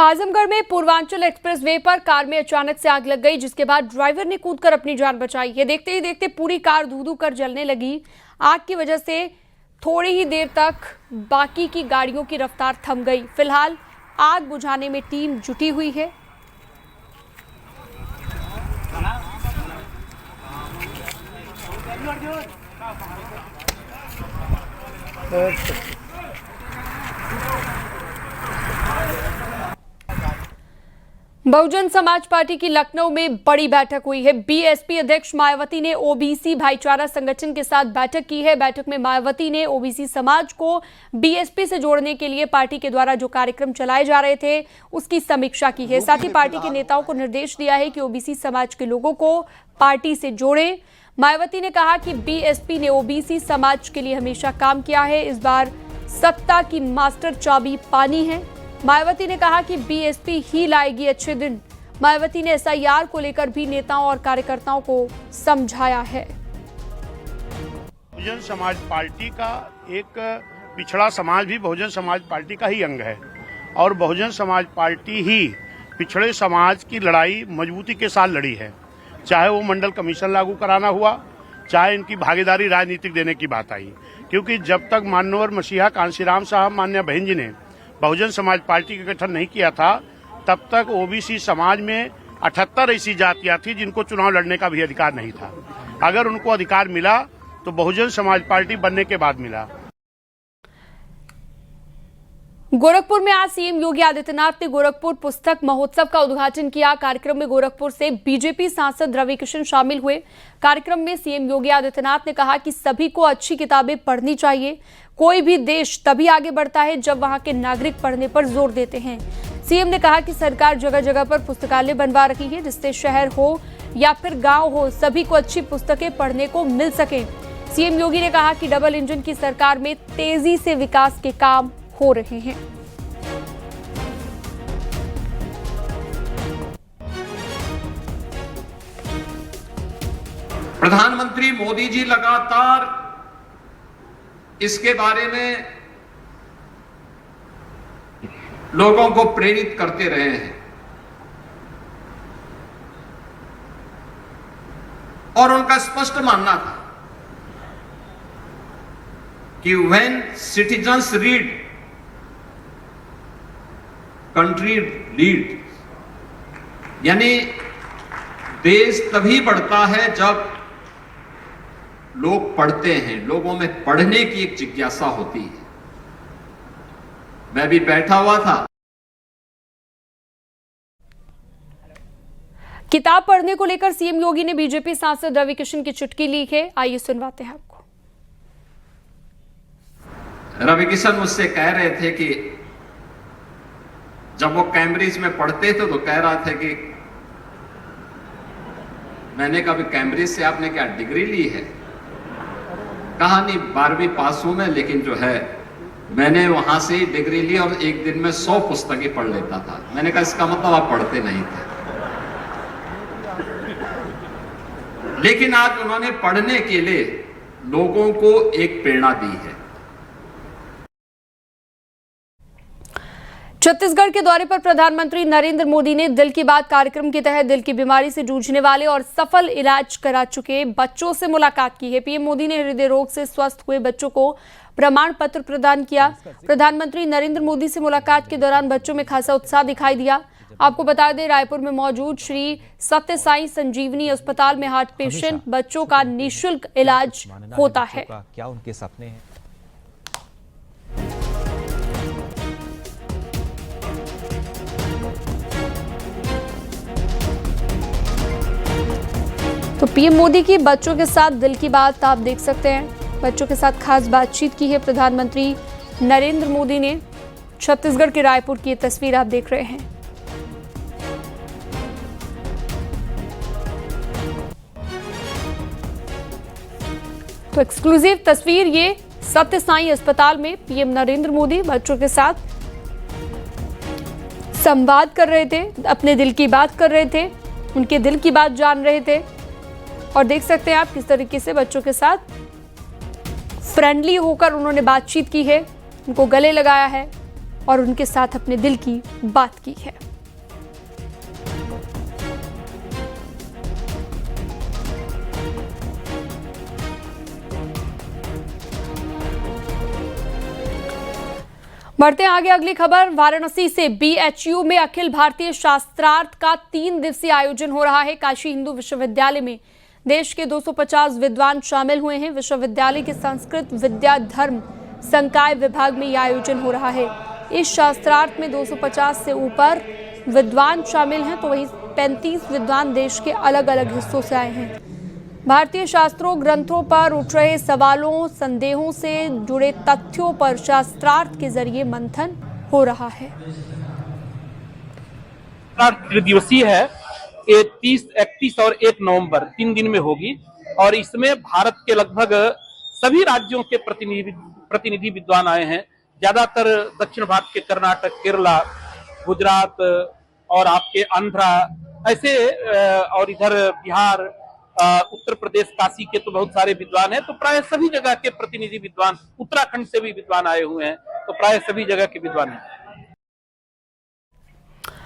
आजमगढ़ में पूर्वांचल एक्सप्रेसवे पर कार में अचानक से आग लग गई, जिसके बाद ड्राइवर ने कूदकर अपनी जान बचाई। ये देखते ही देखते पूरी कार धू-धू कर जलने लगी। आग की वजह से थोड़ी ही देर तक बाकी की गाड़ियों की रफ्तार थम गई। फिलहाल आग बुझाने में टीम जुटी हुई है। बहुजन समाज पार्टी की लखनऊ में बड़ी बैठक हुई है। बीएसपी अध्यक्ष मायावती ने ओबीसी भाईचारा संगठन के साथ बैठक की है। बैठक में मायावती ने ओबीसी समाज को बीएसपी से जोड़ने के लिए पार्टी के द्वारा जो कार्यक्रम चलाए जा रहे थे उसकी समीक्षा की है। साथ ही पार्टी के नेताओं को निर्देश दिया है कि ओबीसी समाज के लोगों को पार्टी से जोड़ें। मायावती ने कहा कि बीएसपी ने ओबीसी समाज के लिए हमेशा काम किया है। इस बार सत्ता की मास्टर चाबी पानी है। मायावती ने कहा कि बीएसपी ही लाएगी अच्छे दिन। मायावती ने एसआईआर को लेकर भी नेताओं और कार्यकर्ताओं को समझाया है। बहुजन समाज पार्टी का एक पिछड़ा समाज भी बहुजन समाज पार्टी का ही अंग है और बहुजन समाज पार्टी ही पिछड़े समाज की लड़ाई मजबूती के साथ लड़ी है। चाहे वो मंडल कमीशन लागू कराना हुआ, चाहे इनकी भागीदारी राजनीतिक देने की बात आई, क्योंकि जब तक मान्यवर मसीहा कांशीराम साहब मान्य बहन जी ने बहुजन समाज पार्टी का गठन नहीं किया था, तब तक ओबीसी समाज में 78 ऐसी जातियां थी जिनको चुनाव लड़ने का भी अधिकार नहीं था। अगर उनको अधिकार मिला तो बहुजन समाज पार्टी बनने के बाद मिला। गोरखपुर में आज सीएम योगी आदित्यनाथ ने गोरखपुर पुस्तक महोत्सव का उद्घाटन किया। कार्यक्रम में गोरखपुर से बीजेपी सांसद रविकिशन शामिल हुए। कार्यक्रम में सीएम योगी आदित्यनाथ ने कहा कि सभी को अच्छी किताबें पढ़नी चाहिए। कोई भी देश तभी आगे बढ़ता है जब वहां के नागरिक पढ़ने पर जोर देते हैं। सीएम ने कहा कि सरकार जगह जगह पर पुस्तकालय बनवा रही है, जिससे शहर हो या फिर गांव हो, सभी को अच्छी पुस्तकें पढ़ने को मिल सके। सीएम योगी ने कहा कि डबल इंजन की सरकार में तेजी से विकास के काम हो रहे हैं। प्रधानमंत्री मोदी जी लगातार इसके बारे में लोगों को प्रेरित करते रहे हैं और उनका स्पष्ट मानना था कि when citizens read, country lead. यानी देश तभी बढ़ता है जब लोग पढ़ते हैं, लोगों में पढ़ने की एक जिज्ञासा होती है। मैं भी बैठा हुआ था। किताब पढ़ने को लेकर सीएम योगी ने बीजेपी सांसद रविकिशन की चुटकी ली है। आइए सुनवाते हैं आपको। रविकिशन मुझसे कह रहे थे कि जब वो कैम्ब्रिज में पढ़ते थे तो कह रहा था कि मैंने कहा कैम्ब्रिज से आपने क्या डिग्री ली है? कहा नहीं, 12वीं पास हूं मैं, लेकिन जो है मैंने वहां से ही डिग्री ली और एक दिन में 100 पुस्तकें पढ़ लेता था। मैंने कहा इसका मतलब आप पढ़ते नहीं थे। लेकिन आज उन्होंने पढ़ने के लिए लोगों को एक प्रेरणा दी है। छत्तीसगढ़ के दौरे पर प्रधानमंत्री नरेंद्र मोदी ने दिल की बात कार्यक्रम के तहत दिल की बीमारी से जूझने वाले और सफल इलाज करा चुके बच्चों से मुलाकात की है। पीएम मोदी ने हृदय रोग से स्वस्थ हुए बच्चों को प्रमाण पत्र प्रदान किया। प्रधानमंत्री नरेंद्र मोदी से मुलाकात के दौरान बच्चों में खासा उत्साह दिखाई दिया। आपको बता दें, रायपुर में मौजूद श्री सत्य साई संजीवनी अस्पताल में हार्ट पेशेंट बच्चों का निःशुल्क इलाज होता है। क्या उनके सपने हैं? तो पीएम मोदी की बच्चों के साथ दिल की बात आप देख सकते हैं। बच्चों के साथ खास बातचीत की है प्रधानमंत्री नरेंद्र मोदी ने। छत्तीसगढ़ के रायपुर की ये तस्वीर आप देख रहे हैं। तो एक्सक्लूसिव तस्वीर ये सत्य साई अस्पताल में पीएम नरेंद्र मोदी बच्चों के साथ संवाद कर रहे थे, अपने दिल की बात कर रहे थे, उनके दिल की बात जान रहे थे। और देख सकते हैं आप किस तरीके से बच्चों के साथ फ्रेंडली होकर उन्होंने बातचीत की है, उनको गले लगाया है और उनके साथ अपने दिल की बात की है। बढ़ते हैं आगे अगली खबर। वाराणसी से BHU में अखिल भारतीय शास्त्रार्थ का 3 दिवसीय आयोजन हो रहा है। काशी हिंदू विश्वविद्यालय में देश के 250 विद्वान शामिल हुए हैं। विश्वविद्यालय के संस्कृत विद्या धर्म संकाय विभाग में यह आयोजन हो रहा है। इस शास्त्रार्थ में 250 से ऊपर विद्वान शामिल हैं, तो वहीं 35 विद्वान देश के अलग अलग हिस्सों से आए हैं। भारतीय शास्त्रों ग्रंथों पर उठ रहे सवालों संदेहों से जुड़े तथ्यों पर शास्त्रार्थ के जरिए मंथन हो रहा है। त्रिदिवसीय है, ये 30, 31 और 1 नवंबर 3 दिन में होगी और इसमें भारत के लगभग सभी राज्यों के प्रतिनिधि विद्वान आए हैं। ज्यादातर दक्षिण भारत के कर्नाटक, केरला, गुजरात और आपके आंध्रा ऐसे और इधर बिहार, उत्तर प्रदेश, काशी के तो बहुत सारे विद्वान हैं। तो प्राय सभी जगह के प्रतिनिधि विद्वान, उत्तराखंड से भी विद्वान आए हुए हैं, तो प्राय सभी जगह के विद्वान हैं।